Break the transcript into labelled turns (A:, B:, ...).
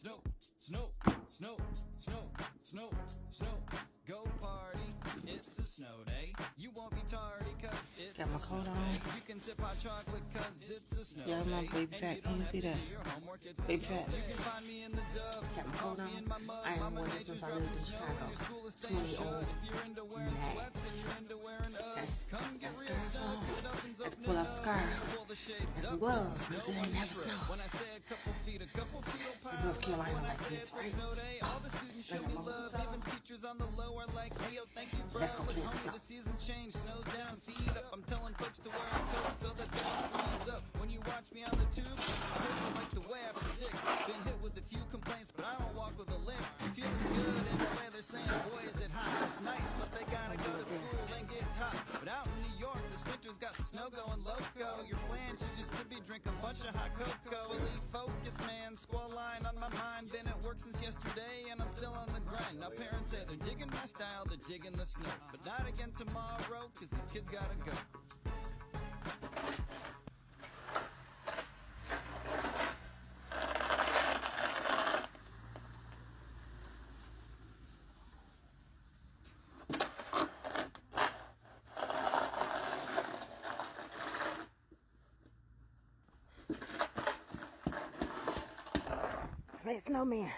A: snow, snow, snow, snow, snow, snow. Go party, it's a snow day. You won't be tardy cause it's
B: got my coat on.
A: You can sip hot chocolate cause it's a snow
B: Yeah, my
A: day.
B: baby fat. Can you see that? Baby fat.
A: You can find me in the dub.
B: Got my coat on. I haven't worn this since I lived in Chicago. 20-year-old.
A: If you're into wearing sweats and you're into wearing Uggs, come get real snow.
B: Let's pull out the scarf and some gloves because it ain't never snow.
A: When I say a couple feet
B: In North Carolina like this, right?
A: all the students show me love, even teachers on the low are like, hey, yo, thank you, bro.
B: Let's go play in the snow.
A: The season changed, snow's down, feet up. I'm telling folks to wear a coat so that they don't freeze up. When you watch me on the tube, I hope you like the way I predict. Been hit with a few complaints, but I don't walk with a limp. Feeling good in LA, they're saying, boy, is it hot. It's nice, but they gotta go to school and get hot. But out in New York, this winter's got the snow going loco. Your plan should just to be drink a bunch of hot cocoa. Fully focused, man, squall line on my mind. Been at work since yesterday, and I'm still on the grind. Now parents say they're digging my style, they're digging the snow. But not again tomorrow, cause these kids gotta go.
B: Hey, snowman.